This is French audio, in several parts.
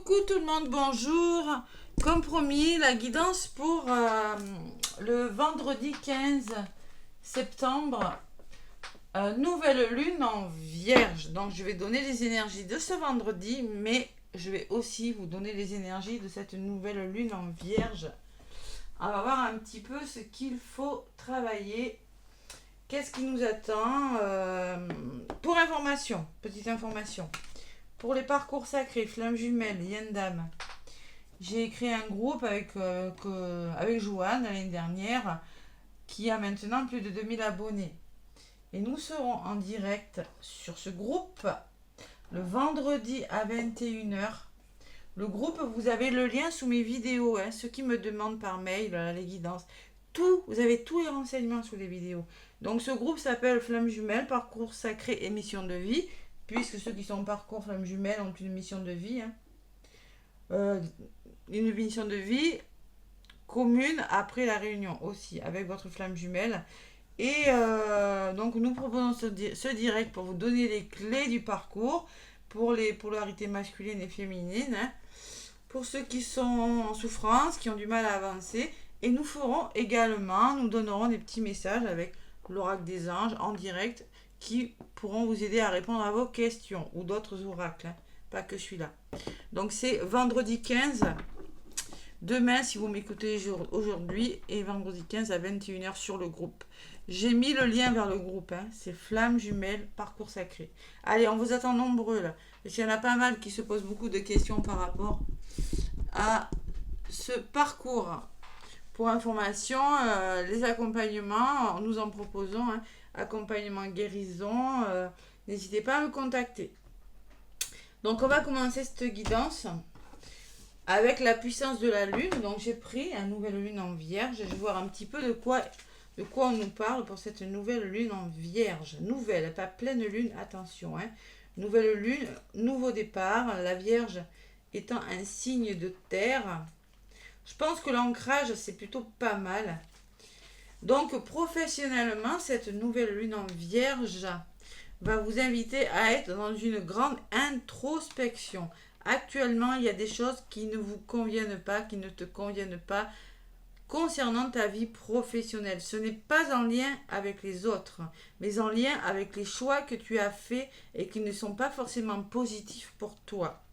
Coucou tout le monde, bonjour. Comme promis, la guidance pour le vendredi 15 septembre, nouvelle lune en Vierge. Donc je vais donner les énergies de ce vendredi, mais je vais aussi vous donner les énergies de cette nouvelle lune en Vierge. On va voir un petit peu ce qu'il faut travailler. Qu'est-ce qui nous attend pour information, petite information. Pour les parcours sacrés, flammes jumelles, Yendam, j'ai créé un groupe avec Joanne l'année dernière qui a maintenant plus de 2000 abonnés. Et nous serons en direct sur ce groupe le vendredi à 21h. Le groupe, vous avez le lien sous mes vidéos, ceux qui me demandent par mail les guidances. Vous avez tous les renseignements sous les vidéos. Donc ce groupe s'appelle Flammes Jumelles, Parcours Sacré et Mission de Vie, puisque ceux qui sont en parcours Flammes Jumelles ont une mission de vie. Une mission de vie commune après la réunion aussi, avec votre flamme jumelle. Et donc nous proposons ce direct pour vous donner les clés du parcours, pour les polarités masculines et féminines, pour ceux qui sont en souffrance, qui ont du mal à avancer. Et nous nous donnerons des petits messages avec l'oracle des anges en direct qui pourront vous aider à répondre à vos questions ou d'autres oracles, pas que celui-là. Donc c'est vendredi 15, demain si vous m'écoutez aujourd'hui, et vendredi 15 à 21h sur le groupe. J'ai mis le lien vers le groupe, c'est Flammes Jumelles, Parcours Sacré. Allez, on vous attend nombreux là, parce qu'il y en a pas mal qui se posent beaucoup de questions par rapport à ce parcours. Pour information, les accompagnements, nous en proposons, accompagnement guérison, n'hésitez pas à me contacter. Donc on va commencer cette guidance avec la puissance de la lune. Donc j'ai pris une nouvelle lune en Vierge. Je vais voir un petit peu de quoi on nous parle pour cette nouvelle lune en Vierge. Nouvelle, pas pleine lune, attention. Nouvelle lune, nouveau départ. La Vierge étant un signe de terre. Je pense que l'ancrage, c'est plutôt pas mal. Donc, professionnellement, cette nouvelle lune en Vierge va vous inviter à être dans une grande introspection. Actuellement, il y a des choses qui ne vous conviennent pas, qui ne te conviennent pas concernant ta vie professionnelle. Ce n'est pas en lien avec les autres, mais en lien avec les choix que tu as faits et qui ne sont pas forcément positifs pour toi.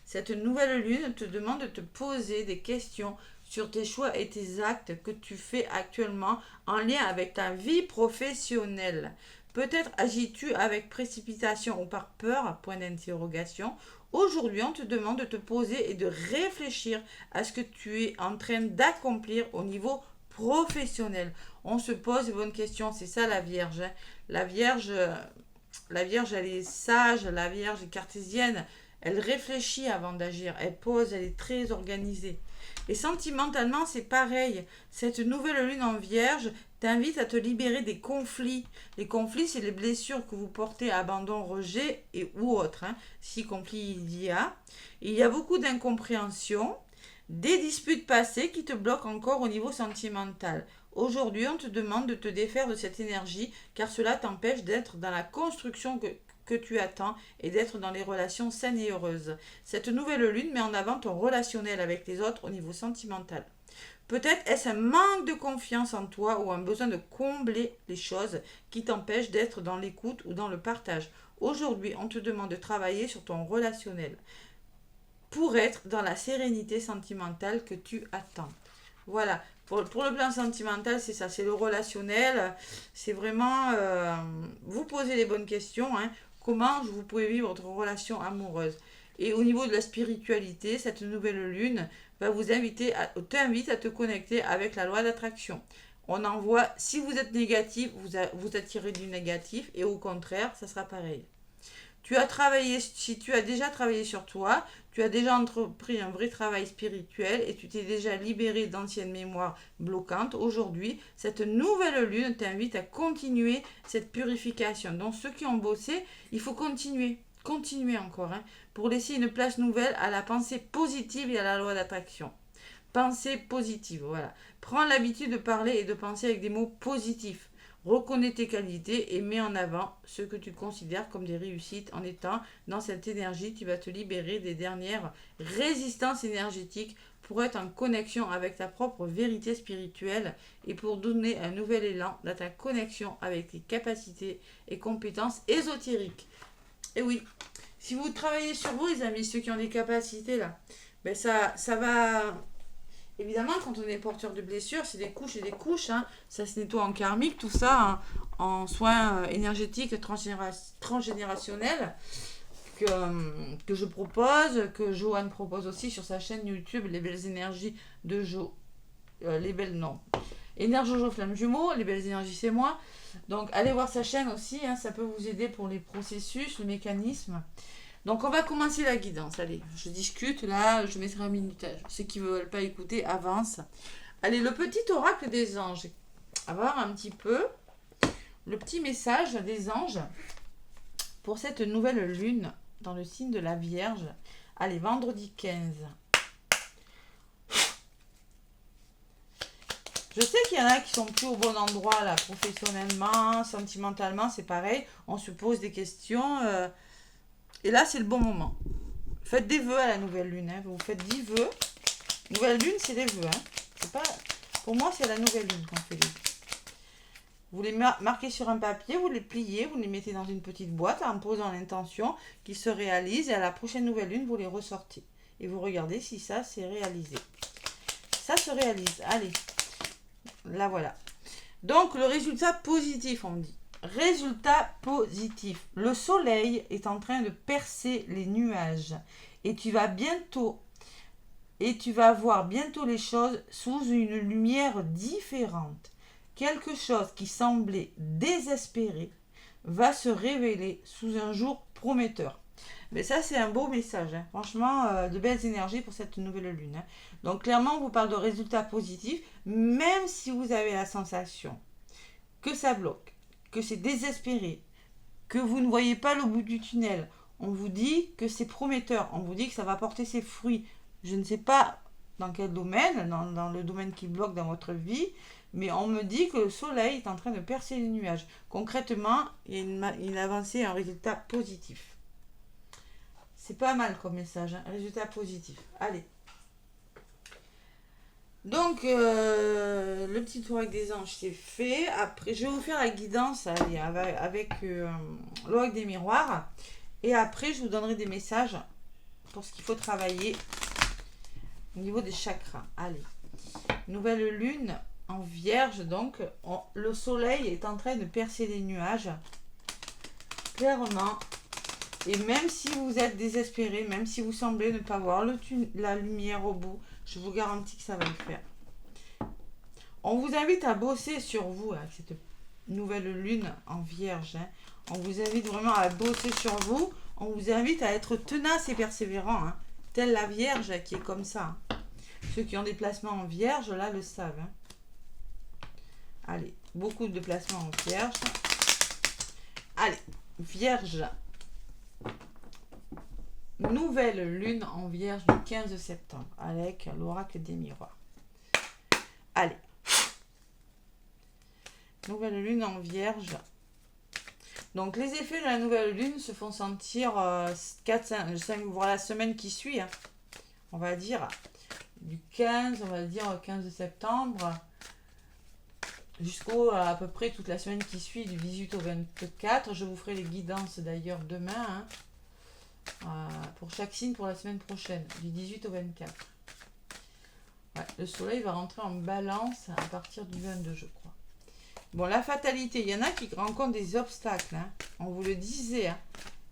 Cette nouvelle lune te demande de te poser des questions sur tes choix et tes actes que tu fais actuellement en lien avec ta vie professionnelle. Peut-être agis-tu avec précipitation ou par peur, point d'interrogation. Aujourd'hui, on te demande de te poser et de réfléchir à ce que tu es en train d'accomplir au niveau professionnel. On se pose de bonnes questions, c'est ça la Vierge. La Vierge, elle est sage, la Vierge est cartésienne. Elle réfléchit avant d'agir, elle pose, elle est très organisée. Et sentimentalement, c'est pareil. Cette nouvelle lune en Vierge t'invite à te libérer des conflits. Les conflits, c'est les blessures que vous portez à abandon, rejet ou autres. Si conflit il y a. Il y a beaucoup d'incompréhension, des disputes passées qui te bloquent encore au niveau sentimental. Aujourd'hui, on te demande de te défaire de cette énergie car cela t'empêche d'être dans la construction que tu attends et d'être dans les relations saines et heureuses. Cette nouvelle lune met en avant ton relationnel avec les autres au niveau sentimental. Peut-être est-ce un manque de confiance en toi ou un besoin de combler les choses qui t'empêchent d'être dans l'écoute ou dans le partage. Aujourd'hui, on te demande de travailler sur ton relationnel pour être dans la sérénité sentimentale que tu attends. Voilà, pour le plan sentimental, c'est ça, c'est le relationnel, c'est vraiment vous poser les bonnes questions, comment vous pouvez vivre votre relation amoureuse. Et au niveau de la spiritualité, cette nouvelle lune va t'invite à te connecter avec la loi d'attraction. On envoie, si vous êtes négatif, vous attirez du négatif, et au contraire, ça sera pareil. Si tu as déjà travaillé sur toi, tu as déjà entrepris un vrai travail spirituel et tu t'es déjà libéré d'anciennes mémoires bloquantes. Aujourd'hui, cette nouvelle lune t'invite à continuer cette purification. Donc ceux qui ont bossé, il faut continuer encore, pour laisser une place nouvelle à la pensée positive et à la loi d'attraction. Pensée positive, voilà. Prends l'habitude de parler et de penser avec des mots positifs. Reconnais tes qualités et mets en avant ce que tu considères comme des réussites. En étant dans cette énergie, tu vas te libérer des dernières résistances énergétiques pour être en connexion avec ta propre vérité spirituelle et pour donner un nouvel élan dans ta connexion avec tes capacités et compétences ésotériques. Et oui, si vous travaillez sur vous, les amis, ceux qui ont des capacités là, ben ça va. Évidemment, quand on est porteur de blessures, c'est des couches et des couches. Hein. Ça se nettoie en karmique, tout ça, hein, en soins énergétiques transgénérationnels que je propose, que Joanne propose aussi sur sa chaîne YouTube, Les Belles Énergies de Jo. Les Belles, non. Énergie Flamme Jumeau, Les Belles Énergies, c'est moi. Donc, allez voir sa chaîne aussi, hein, ça peut vous aider pour les processus, le mécanisme. Donc on va commencer la guidance. Allez, je discute là, je mettrai un minutage. Ceux qui ne veulent pas écouter, avance. Allez, le petit oracle des anges. On va voir un petit peu le petit message des anges pour cette nouvelle lune dans le signe de la Vierge. Allez, vendredi 15. Je sais qu'il y en a qui sont plus au bon endroit là, professionnellement, sentimentalement, c'est pareil. On se pose des questions. Et là, c'est le bon moment. Faites des vœux à la nouvelle lune. Hein. Vous faites 10 vœux. Nouvelle lune, c'est des vœux. Hein. C'est pas... Pour moi, c'est à la nouvelle lune qu'on fait les vœux. Vous les marquez sur un papier, vous les pliez, vous les mettez dans une petite boîte en posant l'intention qui se réalise. Et à la prochaine nouvelle lune, vous les ressortez. Et vous regardez si ça s'est réalisé. Ça se réalise. Allez. Là, voilà. Donc, le résultat positif, on dit. Résultat positif. Le soleil est en train de percer les nuages et tu vas voir bientôt les choses sous une lumière différente. Quelque chose qui semblait désespéré va se révéler sous un jour prometteur. Mais ça, c'est un beau message. Hein. Franchement, de belles énergies pour cette nouvelle lune. Hein. Donc, clairement, on vous parle de résultats positifs, même si vous avez la sensation que ça bloque, que c'est désespéré, que vous ne voyez pas le bout du tunnel. On vous dit que c'est prometteur, on vous dit que ça va porter ses fruits. Je ne sais pas dans quel domaine, dans le domaine qui bloque dans votre vie, mais on me dit que le soleil est en train de percer les nuages. Concrètement, il y a une avancée, un résultat positif. C'est pas mal comme message, hein, résultat positif. Allez. Donc, le petit tour avec des anges, c'est fait. Après, je vais vous faire la guidance allez, avec l'oracle des miroirs. Et après, je vous donnerai des messages pour ce qu'il faut travailler au niveau des chakras. Allez, nouvelle lune en Vierge. Donc, le soleil est en train de percer les nuages. Clairement. Et même si vous êtes désespéré, même si vous semblez ne pas voir la lumière au bout, je vous garantis que ça va le faire. On vous invite à bosser sur vous, avec cette nouvelle lune en Vierge. Hein. On vous invite vraiment à bosser sur vous. On vous invite à être tenace et persévérant. Hein. Telle la Vierge qui est comme ça. Hein. Ceux qui ont des placements en Vierge, là, le savent. Hein. Allez, beaucoup de placements en Vierge. Allez, Vierge. Nouvelle lune en Vierge le 15 septembre avec l'oracle des miroirs. Allez. Nouvelle lune en Vierge. Donc les effets de la nouvelle lune se font sentir 5, voire la semaine qui suit. Hein. On va dire du 15, on va dire 15 septembre jusqu'au à peu près toute la semaine qui suit du 18 au 24. Je vous ferai les guidances d'ailleurs demain. Hein. Pour chaque signe pour la semaine prochaine, du 18 au 24. Ouais, le soleil va rentrer en balance à partir du 22, je crois. Bon, la fatalité, il y en a qui rencontrent des obstacles. Hein. On vous le disait. Hein.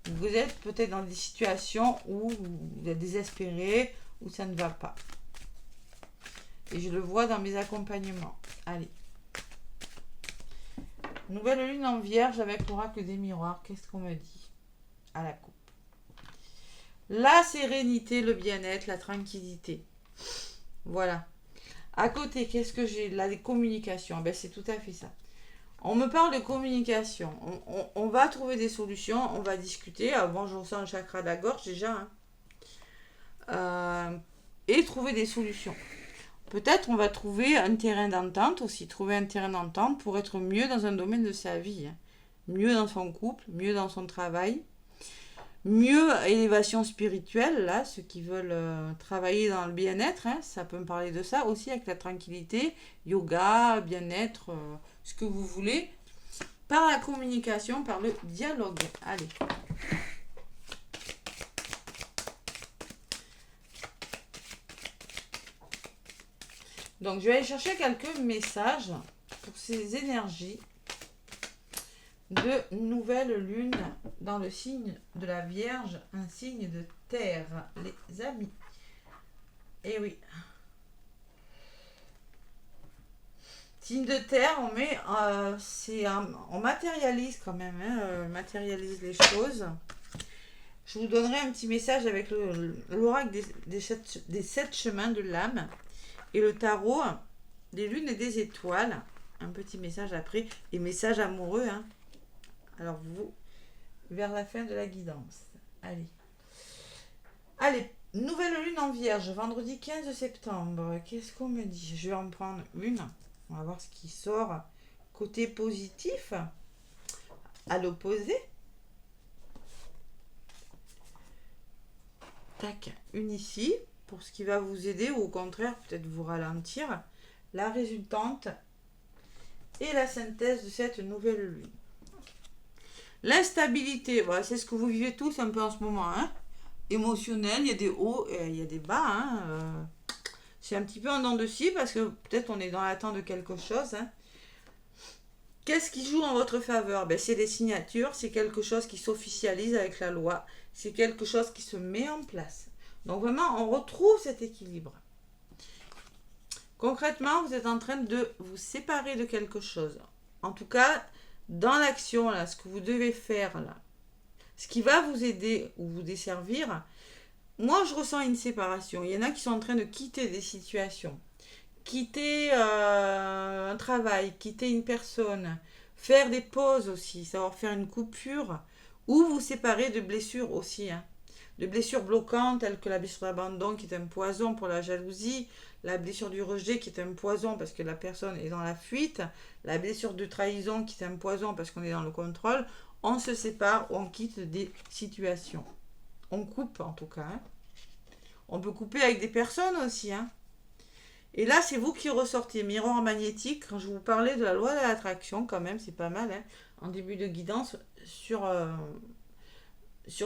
Vous êtes peut-être dans des situations où vous êtes désespéré, où ça ne va pas. Et je le vois dans mes accompagnements. Allez. Nouvelle lune en Vierge avec l'oracle des miroirs. Qu'est-ce qu'on me dit? À la coupe. La sérénité, le bien-être, la tranquillité. Voilà. À côté, qu'est-ce que j'ai là? Les communications. Ben, c'est tout à fait ça. On me parle de communication. On va trouver des solutions. On va discuter. Bon, je ressens un chakra de la gorge déjà. Hein. Et trouver des solutions. peut-être on va trouver un terrain d'entente aussi, trouver un terrain d'entente pour être mieux dans un domaine de sa vie, hein. Mieux dans son couple, mieux dans son travail, mieux élévation spirituelle, là, ceux qui veulent travailler dans le bien-être, hein, ça peut me parler de ça aussi avec la tranquillité, yoga, bien-être, ce que vous voulez, par la communication, par le dialogue. Allez. Donc, je vais aller chercher quelques messages pour ces énergies de nouvelle lune dans le signe de la Vierge, un signe de terre, les amis. Et oui. Signe de terre, on met, on matérialise quand même, hein, on matérialise les choses. Je vous donnerai un petit message avec l'oracle des 7 chemins de l'âme et le tarot des lunes et des étoiles. Un petit message après, et message amoureux, hein. Alors vous, vers la fin de la guidance. Allez. Allez, nouvelle lune en Vierge, vendredi 15 septembre. Qu'est-ce qu'on me dit? Je vais en prendre une. On va voir ce qui sort. Côté positif, à l'opposé. Tac, une ici, pour ce qui va vous aider, ou au contraire, peut-être vous ralentir. La résultante et la synthèse de cette nouvelle lune. L'instabilité, voilà, c'est ce que vous vivez tous un peu en ce moment, hein. Émotionnel, il y a des hauts et il y a des bas, hein. C'est un petit peu en dents de scie parce que peut-être on est dans l'attente de quelque chose, hein. Qu'est-ce qui joue en votre faveur? Ben, c'est des signatures, c'est quelque chose qui s'officialise avec la loi, c'est quelque chose qui se met en place. Donc vraiment, on retrouve cet équilibre. Concrètement, vous êtes en train de vous séparer de quelque chose. En tout cas, dans l'action, là, ce que vous devez faire, là, ce qui va vous aider ou vous desservir, moi, je ressens une séparation. Il y en a qui sont en train de quitter des situations, quitter un travail, quitter une personne, faire des pauses aussi, savoir faire une coupure, ou vous séparer de blessures aussi, hein. De blessures bloquantes telles que la blessure d'abandon qui est un poison pour la jalousie, la blessure du rejet qui est un poison parce que la personne est dans la fuite, la blessure de trahison qui est un poison parce qu'on est dans le contrôle. On se sépare, on quitte des situations. On coupe en tout cas, hein. On peut couper avec des personnes aussi, hein. Et là, c'est vous qui ressortez. Miroir magnétique, quand je vous parlais de la loi de l'attraction, quand même, c'est pas mal, hein, en début de guidance sur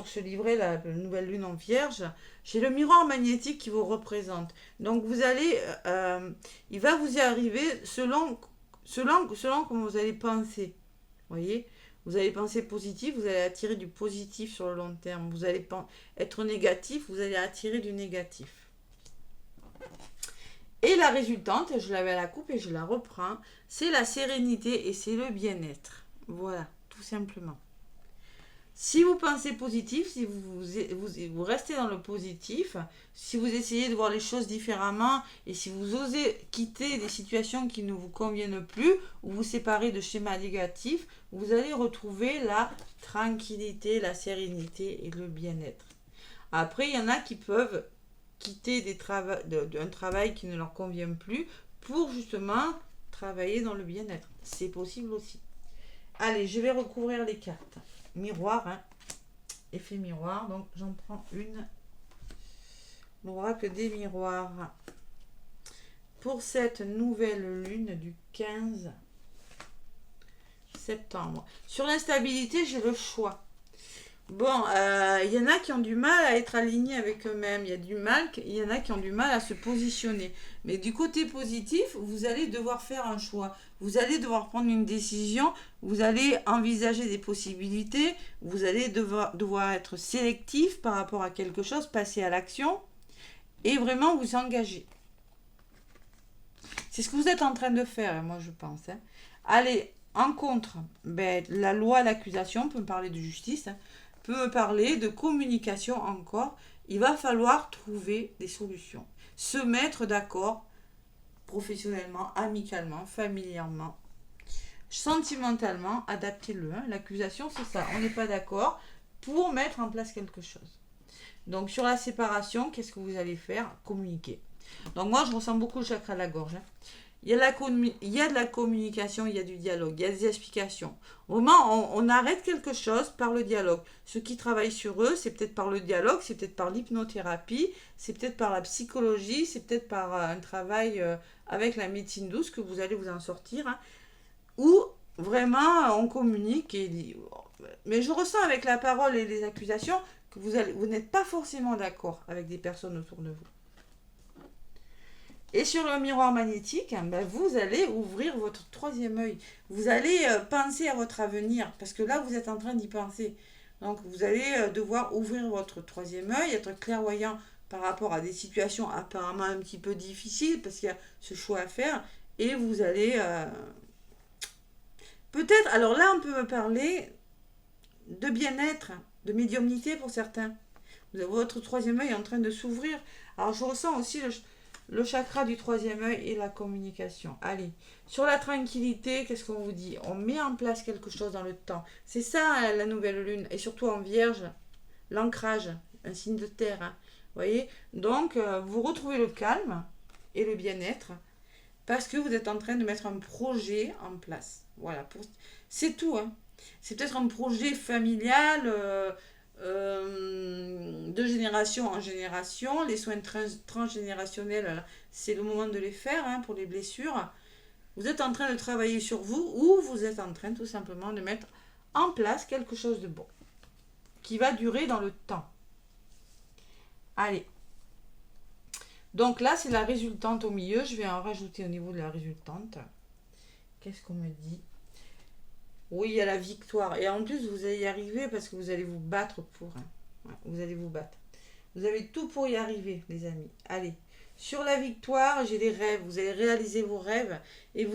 ce livret, la nouvelle lune en Vierge, j'ai le miroir magnétique qui vous représente. Donc vous allez, il va vous y arriver selon comment vous allez penser. Vous voyez, vous allez penser positif, vous allez attirer du positif sur le long terme. Vous allez être négatif, vous allez attirer du négatif. Et la résultante, je l'avais à la coupe et je la reprends, c'est la sérénité et c'est le bien-être. Voilà, tout simplement. Si vous pensez positif, si vous restez dans le positif, si vous essayez de voir les choses différemment et si vous osez quitter des situations qui ne vous conviennent plus ou vous séparer de schémas négatifs, vous allez retrouver la tranquillité, la sérénité et le bien-être. Après, il y en a qui peuvent quitter un travail qui ne leur convient plus pour justement travailler dans le bien-être. C'est possible aussi. Allez, je vais recouvrir les cartes. Miroir, hein. Effet miroir, donc j'en prends une. L'oracle des miroirs. Pour cette nouvelle lune du 15 septembre. Sur l'instabilité, j'ai le choix. Bon, il y en a qui ont du mal à être alignés avec eux-mêmes. Il y en a qui ont du mal à se positionner. Mais du côté positif, vous allez devoir faire un choix. Vous allez devoir prendre une décision. Vous allez envisager des possibilités. Vous allez devoir être sélectif par rapport à quelque chose, passer à l'action et vraiment vous engager. C'est ce que vous êtes en train de faire, moi je pense, hein. Allez, en contre, la loi, l'accusation peut me parler de justice, hein, peut me parler de communication encore. Il va falloir trouver des solutions. Se mettre d'accord professionnellement, amicalement, familièrement, sentimentalement, adaptez-le, hein. L'accusation, c'est ça. On n'est pas d'accord pour mettre en place quelque chose. Donc sur la séparation, qu'est-ce que vous allez faire? Communiquer. Donc moi, je ressens beaucoup le chakra de la gorge. Hein. Il y a de la communication, il y a du dialogue, il y a des explications. Vraiment, on arrête quelque chose par le dialogue. Ceux qui travaillent sur eux, c'est peut-être par le dialogue, c'est peut-être par l'hypnothérapie, c'est peut-être par la psychologie, c'est peut-être par un travail avec la médecine douce que vous allez vous en sortir. Hein. Ou vraiment, on communique. Mais je ressens avec la parole et les accusations que vous n'êtes pas forcément d'accord avec des personnes autour de vous. Et sur le miroir magnétique, ben vous allez ouvrir votre troisième œil. Vous allez penser à votre avenir, parce que là, vous êtes en train d'y penser. Donc, vous allez devoir ouvrir votre troisième œil, être clairvoyant par rapport à des situations apparemment un petit peu difficiles, parce qu'il y a ce choix à faire. Et vous allez... peut-être, alors là, on peut me parler de bien-être, de médiumnité pour certains. Votre troisième œil est en train de s'ouvrir. Alors, je ressens aussi le chakra du troisième œil et la communication. Allez, sur la tranquillité, qu'est-ce qu'on vous dit? On met en place quelque chose dans le temps. C'est ça la nouvelle lune. Et surtout en vierge, l'ancrage, un signe de terre. Hein. Vous voyez? Donc, vous retrouvez le calme et le bien-être parce que vous êtes en train de mettre un projet en place. Voilà, c'est tout. Hein. C'est peut-être un projet familial. De génération en génération. Les soins transgénérationnels, c'est le moment de les faire hein, pour les blessures. Vous êtes en train de travailler sur vous ou vous êtes en train tout simplement de mettre en place quelque chose de bon qui va durer dans le temps. Allez. Donc là, c'est la résultante au milieu. Je vais en rajouter au niveau de la résultante. Qu'est-ce qu'on me dit? Oui, il y a la victoire. Et en plus, vous allez y arriver parce que vous allez vous battre pour. Hein. Ouais, vous allez vous battre. Vous avez tout pour y arriver, les amis. Allez. Sur la victoire, j'ai des rêves. Vous allez réaliser vos rêves. Et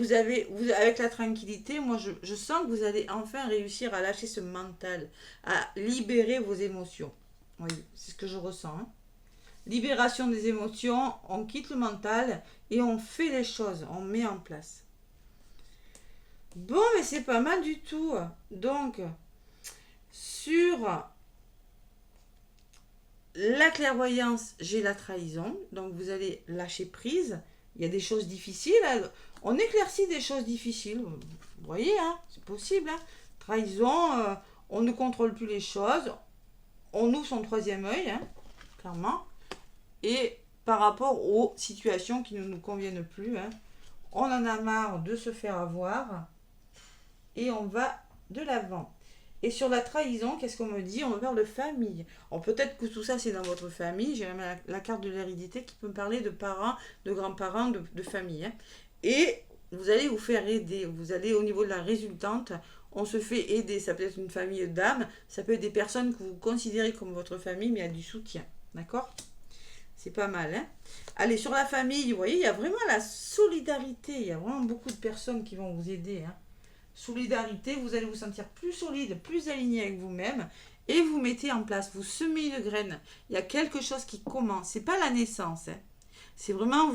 avec la tranquillité, moi, je sens que vous allez enfin réussir à lâcher ce mental, à libérer vos émotions. Oui, c'est ce que je ressens. Hein. Libération des émotions, on quitte le mental et on fait les choses, on met en place. Bon, mais c'est pas mal du tout. Donc, sur la clairvoyance, j'ai la trahison. Donc, vous allez lâcher prise. Il y a des choses difficiles. On éclaircit des choses difficiles. Vous voyez, hein, c'est possible. Hein. Trahison, on ne contrôle plus les choses. On ouvre son troisième œil, hein, clairement. Et par rapport aux situations qui ne nous conviennent plus, hein, on en a marre de se faire avoir. Et on va de l'avant. Et sur la trahison, qu'est-ce qu'on me dit? On me parle de famille. Alors peut-être que tout ça c'est dans votre famille. J'ai même la carte de l'hérédité qui peut me parler de parents, de grands-parents, de famille. Hein. Et vous allez vous faire aider. Vous allez au niveau de la résultante, on se fait aider. Ça peut être une famille d'âmes, ça peut être des personnes que vous considérez comme votre famille, mais il y a du soutien. D'accord? C'est pas mal. Hein. Allez, sur la famille, vous voyez, il y a vraiment la solidarité. Il y a vraiment beaucoup de personnes qui vont vous aider. Hein. Solidarité, vous allez vous sentir plus solide, plus aligné avec vous-même et vous mettez en place, vous semez une graine. Il y a quelque chose qui commence. C'est pas la naissance. Hein. C'est vraiment,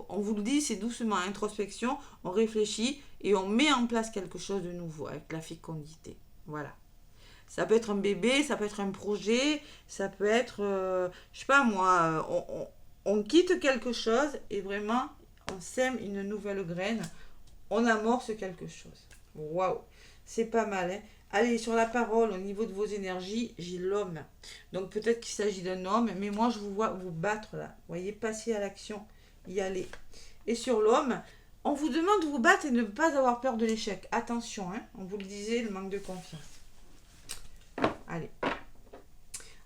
on vous le dit, c'est doucement, introspection, on réfléchit et on met en place quelque chose de nouveau avec la fécondité. Voilà. Ça peut être un bébé, ça peut être un projet, ça peut être, je sais pas moi, on quitte quelque chose et vraiment, on sème une nouvelle graine, on amorce quelque chose. Waouh, c'est pas mal. Hein. Allez, sur la parole, au niveau de vos énergies, j'ai l'homme. Donc peut-être qu'il s'agit d'un homme, mais moi je vous vois vous battre là. Vous voyez, passer à l'action, y aller. Et sur l'homme, on vous demande de vous battre et de ne pas avoir peur de l'échec. Attention, hein, on vous le disait, le manque de confiance. Allez.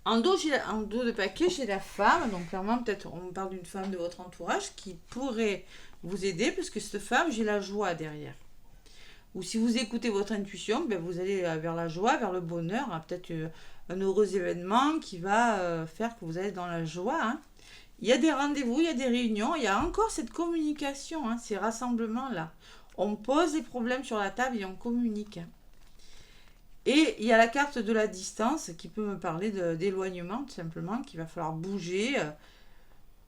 En dos de paquet, j'ai la femme. Donc clairement, peut-être on parle d'une femme de votre entourage qui pourrait vous aider parce que cette femme, j'ai la joie derrière. Ou si vous écoutez votre intuition, ben vous allez vers la joie, vers le bonheur, hein, peut-être un heureux événement qui va faire que vous allez dans la joie. Hein. Il y a des rendez-vous, il y a des réunions, il y a encore cette communication, hein, ces rassemblements-là. On pose des problèmes sur la table et on communique. Et il y a la carte de la distance qui peut me parler d'éloignement, tout simplement, qu'il va falloir bouger,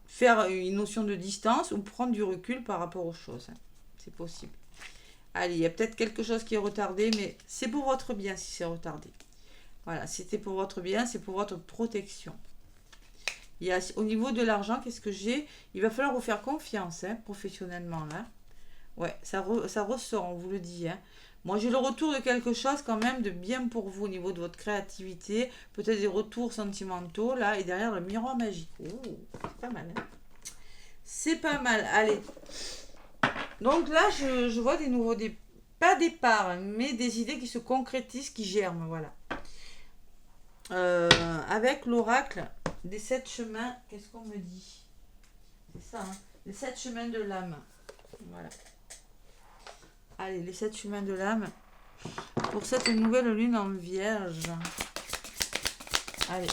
faire une notion de distance ou prendre du recul par rapport aux choses. Hein. C'est possible. Allez, il y a peut-être quelque chose qui est retardé, mais c'est pour votre bien si c'est retardé. Voilà, c'était pour votre bien, c'est pour votre protection. Il y a, au niveau de l'argent, qu'est-ce que j'ai? Il va falloir vous faire confiance, hein, professionnellement, là. Ouais, ça ressort, on vous le dit, hein. Moi, j'ai le retour de quelque chose quand même de bien pour vous au niveau de votre créativité. Peut-être des retours sentimentaux, là. Et derrière, le miroir magique. Ouh, c'est pas mal, hein. C'est pas mal. Allez. Donc là, je vois des nouveaux... pas départs, mais des idées qui se concrétisent, qui germent, voilà. Avec l'oracle des 7 chemins, qu'est-ce qu'on me dit? C'est ça, hein, les 7 chemins de l'âme. Voilà. Allez, les 7 chemins de l'âme pour cette nouvelle lune en vierge. Allez.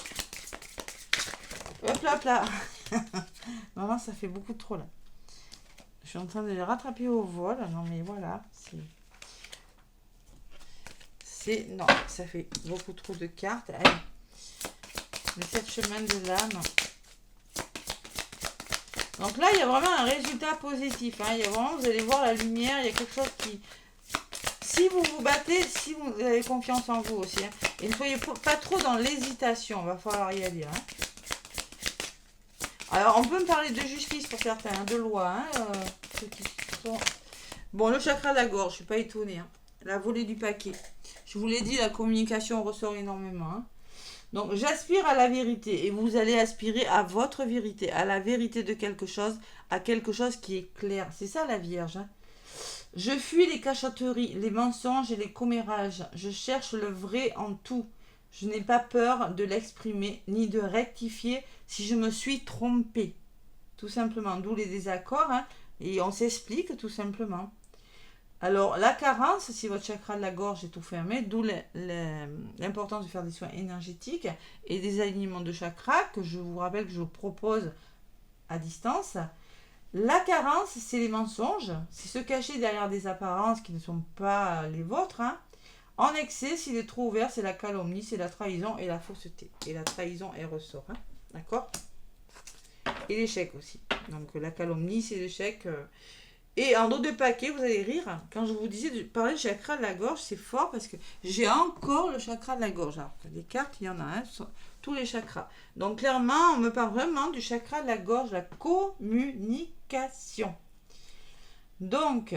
Hop là, hop là. Maman, ça fait beaucoup trop là. Je suis en train de les rattraper au vol. Non mais voilà, non, ça fait beaucoup trop de cartes. Allez. Les 7 chemins de l'âme. Donc là, il y a vraiment un résultat positif, hein. Il y a vraiment, vous allez voir la lumière, il y a quelque chose qui... Si vous vous battez, si vous avez confiance en vous aussi, hein. Et ne soyez pas trop dans l'hésitation, il va falloir y aller, hein. Alors, on peut me parler de justice pour certains, hein, de loi, hein, ceux qui sont... Bon, le chakra de la gorge, je ne suis pas étonnée, hein. La volée du paquet. Je vous l'ai dit, la communication ressort énormément, hein. Donc, j'aspire à la vérité et vous allez aspirer à votre vérité, à la vérité de quelque chose, à quelque chose qui est clair. C'est ça la Vierge, hein. Je fuis les cachotteries, les mensonges et les commérages. Je cherche le vrai en tout. Je n'ai pas peur de l'exprimer ni de rectifier si je me suis trompée. Tout simplement, d'où les désaccords, hein, et on s'explique tout simplement. Alors, la carence, si votre chakra de la gorge est tout fermé, d'où l'importance de faire des soins énergétiques et des alignements de chakras, que je vous rappelle que je vous propose à distance. La carence, c'est les mensonges, c'est se cacher derrière des apparences qui ne sont pas les vôtres, hein. En excès, s'il est trop ouvert, c'est la calomnie, c'est la trahison et la fausseté. Et la trahison, elle ressort, hein. D'accord? Et l'échec aussi. Donc, la calomnie, c'est l'échec... Et en dos de paquet, vous allez rire, quand je vous disais de parler du chakra de la gorge, c'est fort parce que j'ai encore le chakra de la gorge. Alors, des cartes, il y en a, hein, tous les chakras. Donc, clairement, on me parle vraiment du chakra de la gorge, la communication. Donc,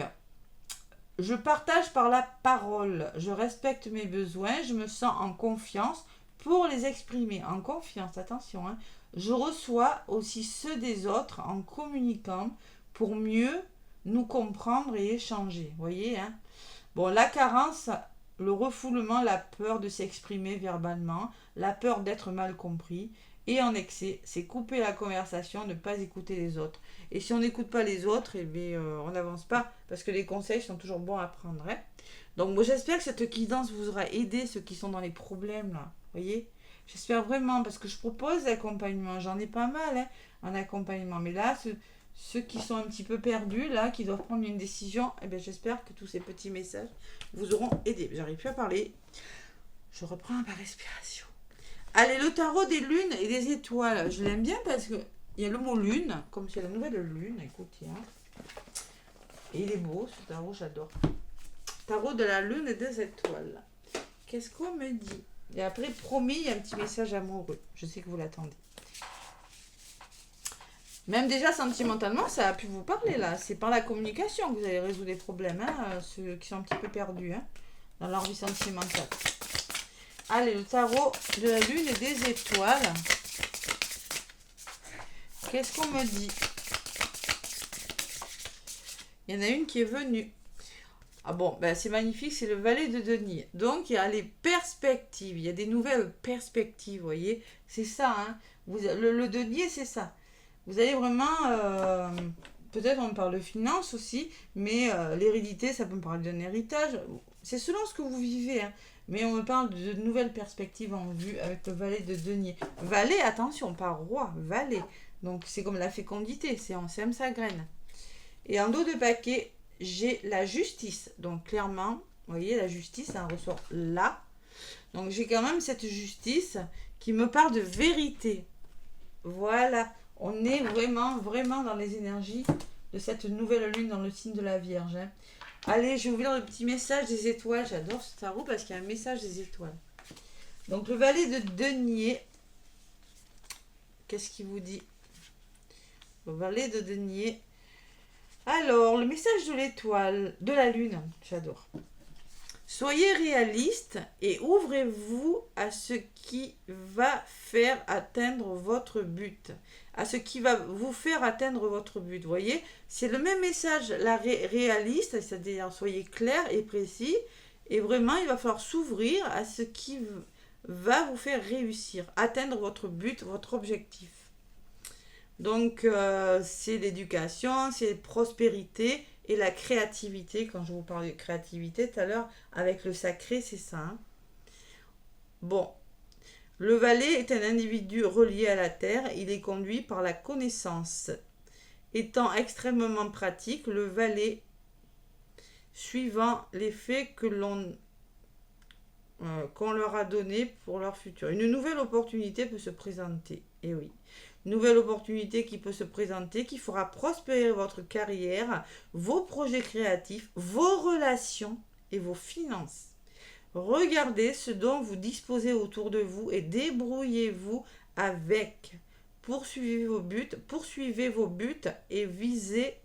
je partage par la parole, je respecte mes besoins, je me sens en confiance pour les exprimer. En confiance, attention, hein. Je reçois aussi ceux des autres en communiquant pour mieux nous comprendre et échanger. Vous voyez, hein? Bon, la carence, le refoulement, la peur de s'exprimer verbalement, la peur d'être mal compris. Et en excès, c'est couper la conversation, ne pas écouter les autres. Et si on n'écoute pas les autres, eh bien, on n'avance pas. Parce que les conseils sont toujours bons à prendre, hein? Donc, moi, j'espère que cette guidance vous aura aidé, ceux qui sont dans les problèmes, là. Vous voyez? J'espère vraiment, parce que je propose l'accompagnement. J'en ai pas mal, hein, en accompagnement. Mais là, ceux qui sont un petit peu perdus, là, qui doivent prendre une décision, eh bien, j'espère que tous ces petits messages vous auront aidé. J'arrive plus à parler. Je reprends ma respiration. Allez, le tarot des lunes et des étoiles. Je l'aime bien parce qu'il y a le mot lune, comme c'est la nouvelle lune. Écoutez, hein. Et il est beau, ce tarot, j'adore. Tarot de la lune et des étoiles. Qu'est-ce qu'on me dit? Et après, promis, il y a un petit message amoureux. Je sais que vous l'attendez. Même déjà sentimentalement, ça a pu vous parler là. C'est par la communication que vous allez résoudre les problèmes, hein, ceux qui sont un petit peu perdus, hein, dans leur vie sentimentale. Allez, le tarot de la lune et des étoiles. Qu'est-ce qu'on me dit? Il y en a une qui est venue. Ah bon, ben c'est magnifique, c'est le valet de denier. Donc, il y a les perspectives. Il y a des nouvelles perspectives, vous voyez. C'est ça, hein. Le denier, c'est ça. Vous allez vraiment, peut-être on parle de finances aussi, mais l'hérédité, ça peut me parler d'un héritage. C'est selon ce que vous vivez, hein. Mais on me parle de nouvelles perspectives en vue avec le valet de denier. Valet, attention, pas roi, valet. Donc c'est comme la fécondité, on sème sa graine. Et en dos de paquet, j'ai la justice. Donc clairement, vous voyez, la justice, ça ressort là. Donc j'ai quand même cette justice qui me parle de vérité. Voilà. On est vraiment, vraiment dans les énergies de cette nouvelle lune dans le signe de la Vierge, hein. Allez, je vais ouvrir le petit message des étoiles. J'adore ce tarot parce qu'il y a un message des étoiles. Donc, le valet de denier. qu'est-ce qu'il vous dit? Le valet de denier. Alors, le message de l'étoile, de la lune, j'adore. Soyez réaliste et ouvrez-vous à ce qui va faire atteindre votre but. À ce qui va vous faire atteindre votre but. Vous voyez, c'est le même message, la réaliste, c'est-à-dire soyez clair et précis. Et vraiment, il va falloir s'ouvrir à ce qui va vous faire réussir, atteindre votre but, votre objectif. Donc, c'est l'éducation, c'est la prospérité et la créativité. Quand je vous parlais de créativité tout à l'heure, avec le sacré, c'est ça. Hein. Bon, le valet est un individu relié à la terre. Il est conduit par la connaissance. Étant extrêmement pratique, le valet, suivant les faits qu'on leur a donnés pour leur futur. Une nouvelle opportunité peut se présenter. Et oui. Nouvelle opportunité qui peut se présenter, qui fera prospérer votre carrière, vos projets créatifs, vos relations et vos finances. Regardez ce dont vous disposez autour de vous et débrouillez-vous avec. Poursuivez vos buts et visez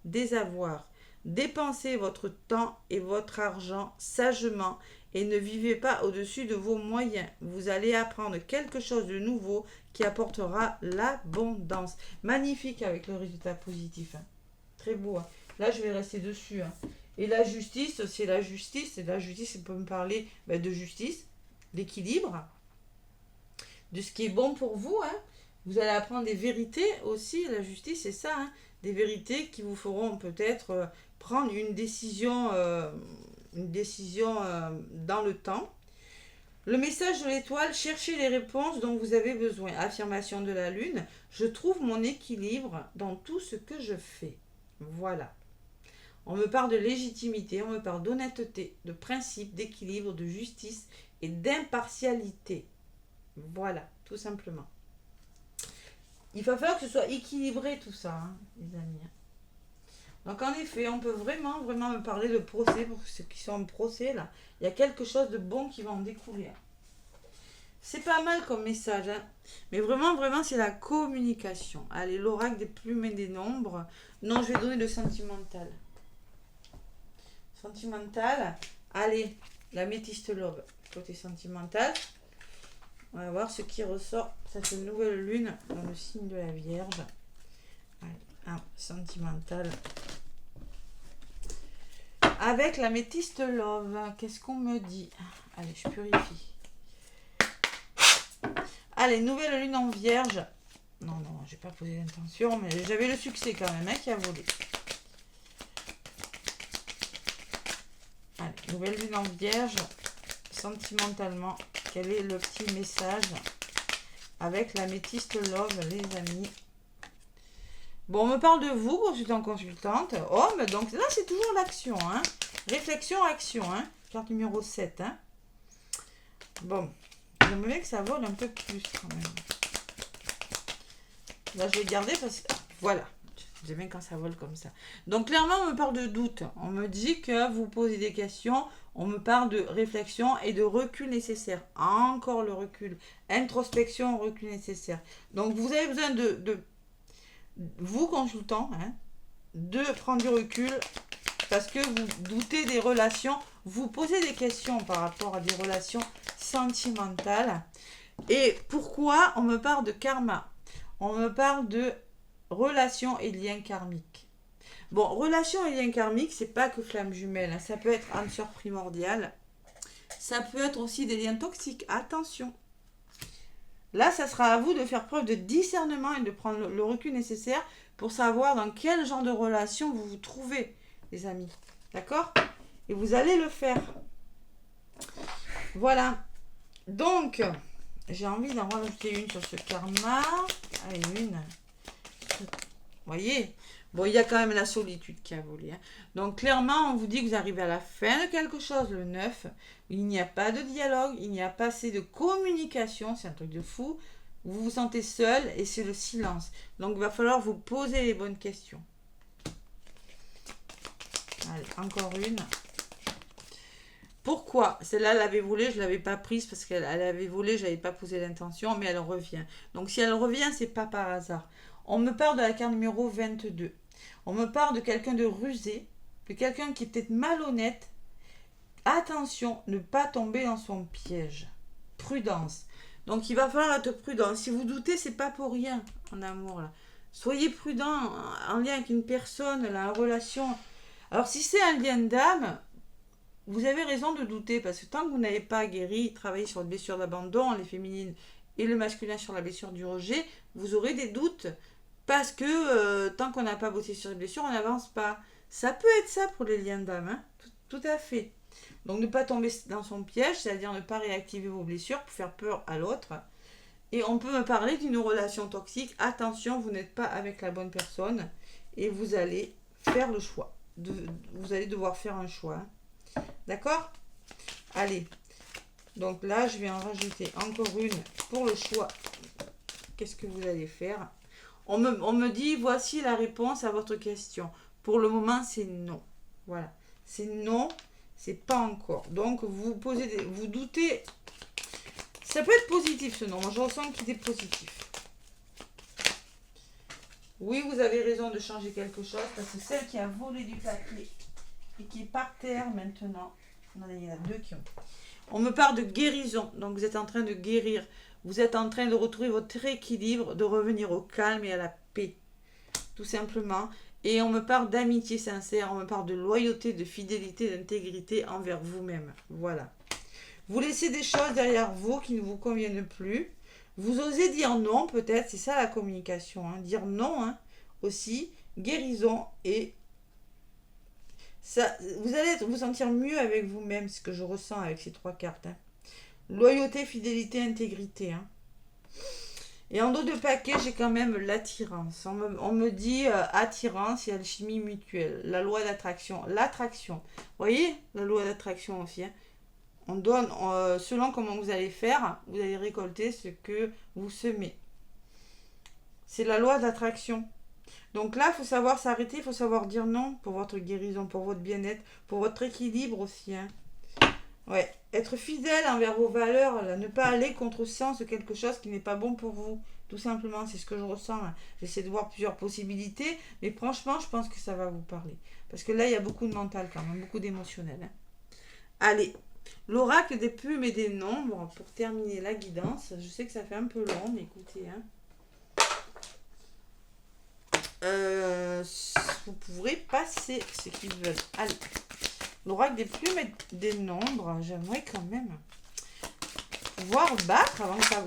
des avoirs. Dépensez votre temps et votre argent sagement et ne vivez pas au-dessus de vos moyens. Vous allez apprendre quelque chose de nouveau qui apportera l'abondance. Magnifique avec le résultat positif. Hein. Très beau. Hein. Là, je vais rester dessus. Hein. Et la justice, c'est la justice. Et la justice, on peut me parler de justice, d'équilibre, de ce qui est bon pour vous. Hein. Vous allez apprendre des vérités aussi. La justice, c'est ça. Hein. Des vérités qui vous feront peut-être prendre une décision dans le temps. Le message de l'étoile, cherchez les réponses dont vous avez besoin. Affirmation de la lune, je trouve mon équilibre dans tout ce que je fais. Voilà. On me parle de légitimité, on me parle d'honnêteté, de principe, d'équilibre, de justice et d'impartialité. Voilà, tout simplement. Il va falloir que ce soit équilibré tout ça, hein, les amis. Donc en effet, on peut vraiment me parler de procès, pour ceux qui sont en procès là. Il y a quelque chose de bon qui va en découler. C'est pas mal comme message, hein. Mais vraiment, c'est la communication. Allez, l'oracle des plumes et des nombres. Non, je vais donner le sentimental. Sentimental. Allez, la métiste l'aube. Côté sentimental. On va voir ce qui ressort. Ça fait une nouvelle lune dans le signe de la Vierge. Allez, un sentimental. Avec la métiste love, qu'est-ce qu'on me dit? Allez, je purifie. Allez, nouvelle lune en Vierge. Non, j'ai pas posé l'intention, mais j'avais le succès quand même, hein, qui a volé. Allez, nouvelle lune en Vierge. Sentimentalement, quel est le petit message avec la métiste love, les amis? Bon, on me parle de vous, consultante. Oh, mais donc là, c'est toujours l'action. Hein. Réflexion, action. Hein. Carte numéro 7. Hein. Bon, j'aimerais bien que ça vole un peu plus quand même. Là, je vais garder parce que... Voilà. J'aime bien quand ça vole comme ça. Donc, clairement, on me parle de doute. On me dit que vous posez des questions. On me parle de réflexion et de recul nécessaire. Encore le recul. Introspection, recul nécessaire. Donc, vous avez besoin de vous, consultant, hein, de prendre du recul parce que vous doutez des relations, vous posez des questions par rapport à des relations sentimentales. Et pourquoi on me parle de karma? On me parle de relations et liens karmiques. Bon, relations et liens karmiques, c'est pas que flamme jumelle, hein, ça peut être âme sœur primordiale, ça peut être aussi des liens toxiques, attention. Là, ça sera à vous de faire preuve de discernement et de prendre le recul nécessaire pour savoir dans quel genre de relation vous vous trouvez, les amis. D'accord? Et vous allez le faire. Voilà. Donc, j'ai envie d'en rajouter une sur ce karma. Allez, une. Vous voyez? Bon, il y a quand même la solitude qui a volé. Hein. Donc, clairement, on vous dit que vous arrivez à la fin de quelque chose, le 9. Il n'y a pas de dialogue, il n'y a pas assez de communication. C'est un truc de fou. Vous vous sentez seul et c'est le silence. Donc, il va falloir vous poser les bonnes questions. Allez, encore une. Pourquoi? Celle-là, elle avait volé, je ne l'avais pas prise parce qu'elle avait volé, je n'avais pas posé l'intention, mais elle revient. Donc si elle revient, c'est pas par hasard. On me parle de la carte numéro 22. On me parle de quelqu'un de rusé, de quelqu'un qui est peut-être malhonnête. Attention, ne pas tomber dans son piège. Prudence. Donc il va falloir être prudent. Si vous doutez, c'est pas pour rien en amour là. Soyez prudent en lien avec une personne, la relation. Alors si c'est un lien d'âme, vous avez raison de douter parce que tant que vous n'avez pas guéri, travaillé sur les blessures d'abandon, les féminines et le masculin sur la blessure du rejet, vous aurez des doutes parce que tant qu'on n'a pas bossé sur les blessures, on n'avance pas. Ça peut être ça pour les liens d'âme, hein, tout à fait. Donc ne pas tomber dans son piège, c'est-à-dire ne pas réactiver vos blessures pour faire peur à l'autre. Et on peut me parler d'une relation toxique. Attention, vous n'êtes pas avec la bonne personne et vous allez faire le choix. Vous allez devoir faire un choix. Hein. D'accord? Allez. Donc là, je vais en rajouter encore une pour le choix. Qu'est-ce que vous allez faire? On me dit, voici la réponse à votre question. Pour le moment, c'est non. Voilà. C'est non, c'est pas encore. Donc, vous doutez. Ça peut être positif ce nom. Moi, je ressens qu'il est positif. Oui, vous avez raison de changer quelque chose parce que celle qui a volé du papier et qui est par terre maintenant, il y en a deux qui ont. On me parle de guérison. Donc, vous êtes en train de guérir. Vous êtes en train de retrouver votre équilibre, de revenir au calme et à la paix. Tout simplement. Et on me parle d'amitié sincère, on me parle de loyauté, de fidélité, d'intégrité envers vous-même. Voilà. Vous laissez des choses derrière vous qui ne vous conviennent plus. Vous osez dire non, peut-être, c'est ça la communication. Hein. Dire non hein, aussi, guérison et ça, vous allez vous sentir mieux avec vous-même, ce que je ressens avec ces trois cartes. Hein. Loyauté, fidélité, intégrité. Hein. Et en dos de paquet, j'ai quand même l'attirance. On me dit attirance et alchimie mutuelle. La loi d'attraction. L'attraction. Vous voyez, la loi d'attraction aussi. Hein. On donne, selon comment vous allez faire, vous allez récolter ce que vous semez. C'est la loi d'attraction. Donc là, il faut savoir s'arrêter, il faut savoir dire non pour votre guérison, pour votre bien-être, pour votre équilibre aussi. Hein. Ouais, être fidèle envers vos valeurs, là, ne pas aller contre sens de quelque chose qui n'est pas bon pour vous. Tout simplement, c'est ce que je ressens. Là. J'essaie de voir plusieurs possibilités, mais franchement, je pense que ça va vous parler. Parce que là, il y a beaucoup de mental quand même, beaucoup d'émotionnel. Hein. Allez, l'oracle des plumes et des nombres, pour terminer la guidance. Je sais que ça fait un peu long, mais écoutez. Hein. Vous pourrez passer ce qu'ils veulent. Allez. L'oracle des plumes et des nombres, j'aimerais quand même pouvoir battre avant que ça...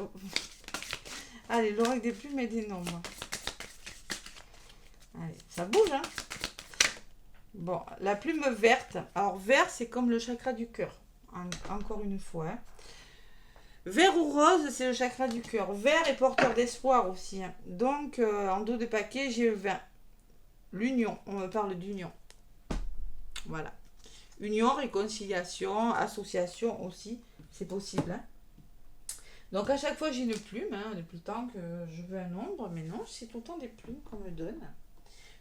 Allez, l'oracle des plumes et des nombres. Allez, ça bouge, hein. Bon, la plume verte. Alors, vert, c'est comme le chakra du cœur. Encore une fois. Hein. Vert ou rose, c'est le chakra du cœur. Vert est porteur d'espoir aussi. Hein. Donc, en dos de paquet, j'ai 20. L'union, on me parle d'union. Voilà. Union, réconciliation, association aussi, c'est possible. Hein. Donc à chaque fois j'ai une plume, hein, depuis le temps que je veux un nombre, mais non, c'est tout le temps des plumes qu'on me donne.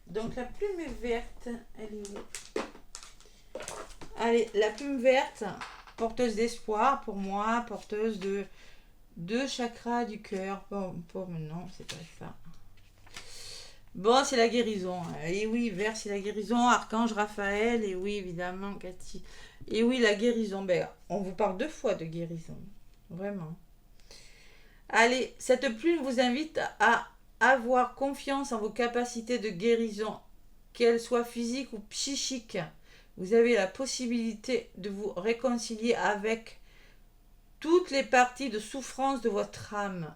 Donc la plume est verte, elle est où? Allez, la plume verte, porteuse d'espoir pour moi, porteuse de chakra du cœur. Bon, non, c'est pas ça. Bon, c'est la guérison. Et oui, vert, c'est la guérison. Archange Raphaël. Et oui, évidemment, Cathy. Et oui, la guérison. Ben, on vous parle deux fois de guérison. Vraiment. Allez, cette plume vous invite à avoir confiance en vos capacités de guérison, qu'elles soient physiques ou psychiques. Vous avez la possibilité de vous réconcilier avec toutes les parties de souffrance de votre âme.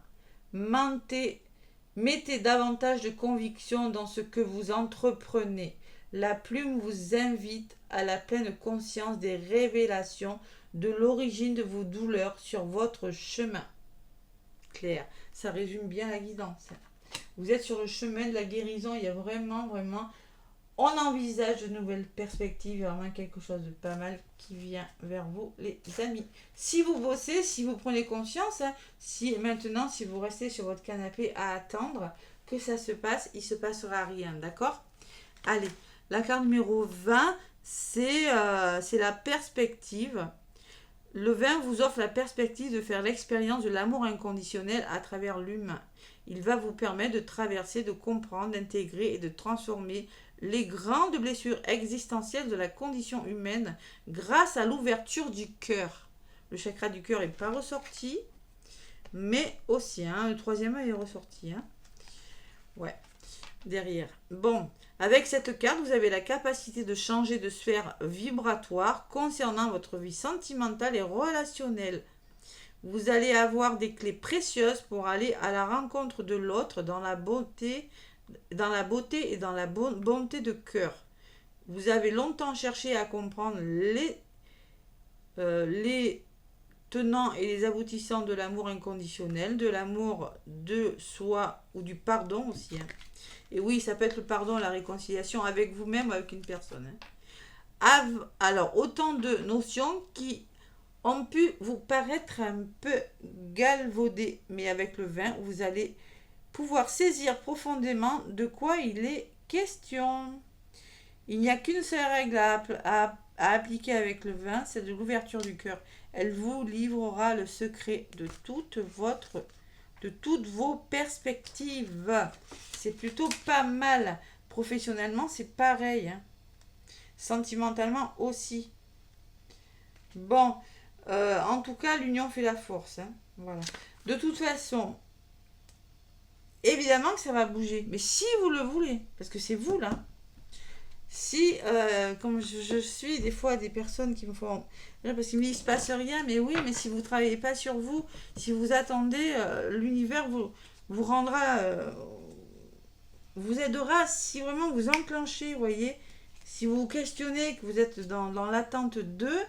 Mettez davantage de conviction dans ce que vous entreprenez. La plume vous invite à la pleine conscience des révélations de l'origine de vos douleurs sur votre chemin. Claire, ça résume bien la guidance. Vous êtes sur le chemin de la guérison, il y a vraiment, on envisage de nouvelles perspectives, il y a vraiment quelque chose de pas mal qui vient vers vous, les amis. Si vous bossez, si vous prenez conscience, hein, si vous restez sur votre canapé à attendre que ça se passe, il ne se passera rien, d'accord? Allez, la carte numéro 20, c'est la perspective. Le vin vous offre la perspective de faire l'expérience de l'amour inconditionnel à travers l'humain. Il va vous permettre de traverser, de comprendre, d'intégrer et de transformer les grandes blessures existentielles de la condition humaine grâce à l'ouverture du cœur. Le chakra du cœur n'est pas ressorti, mais aussi, hein, le troisième œil est ressorti. Hein. Ouais, derrière. Bon, avec cette carte, vous avez la capacité de changer de sphère vibratoire concernant votre vie sentimentale et relationnelle. Vous allez avoir des clés précieuses pour aller à la rencontre de l'autre dans la beauté et dans la bonté de cœur. Vous avez longtemps cherché à comprendre les tenants et les aboutissants de l'amour inconditionnel, de l'amour de soi ou du pardon aussi. Hein. Et oui, ça peut être le pardon, la réconciliation avec vous-même ou avec une personne. Hein. Alors, autant de notions qui ont pu vous paraître un peu galvaudées, mais avec le vin, vous allez pouvoir saisir profondément de quoi il est question. Il n'y a qu'une seule règle à appliquer avec le vin, c'est de l'ouverture du cœur. Elle vous livrera le secret de toutes vos perspectives. C'est plutôt pas mal. Professionnellement, c'est pareil. Hein. Sentimentalement aussi. Bon, en tout cas, l'union fait la force. Hein. Voilà. De toute façon, évidemment que ça va bouger. Mais si vous le voulez, parce que c'est vous là. Si, comme je suis des fois des personnes qui me font... Parce qu'ils me disent, il ne se passe rien, mais oui, mais si vous ne travaillez pas sur vous, si vous attendez, l'univers vous rendra... vous aidera si vraiment vous enclenchez, vous voyez. Si vous vous questionnez, que vous êtes dans l'attente d'eux,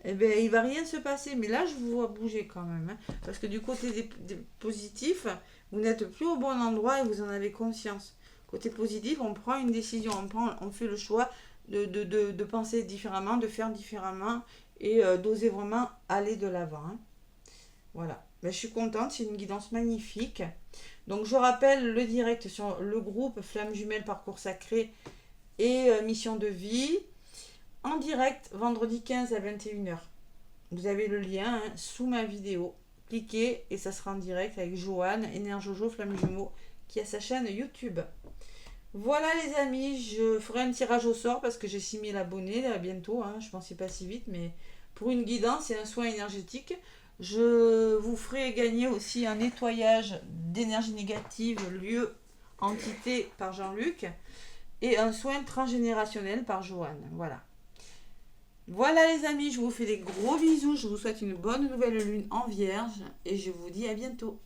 eh bien, il ne va rien se passer. Mais là, je vous vois bouger quand même. Hein, parce que du côté des positifs, vous n'êtes plus au bon endroit et vous en avez conscience. Côté positif, on prend une décision, on fait le choix de penser différemment, de faire différemment et d'oser vraiment aller de l'avant. Hein. Voilà. Ben, je suis contente, c'est une guidance magnifique. Donc je rappelle le direct sur le groupe Flamme Jumelle Parcours Sacré et Mission de Vie en direct vendredi 15 à 21h. Vous avez le lien hein, sous ma vidéo. Cliquez et ça sera en direct avec Joanne, Énerjojo Flamme Jumeau qui a sa chaîne YouTube. Voilà les amis, je ferai un tirage au sort parce que j'ai 6000 abonnés là, bientôt, hein, je pensais pas si vite, mais pour une guidance et un soin énergétique, je vous ferai gagner aussi un nettoyage d'énergie négative, lieu, entité par Jean-Luc, et un soin transgénérationnel par Joanne, voilà. Voilà les amis, je vous fais des gros bisous, je vous souhaite une bonne nouvelle lune en vierge, et je vous dis à bientôt.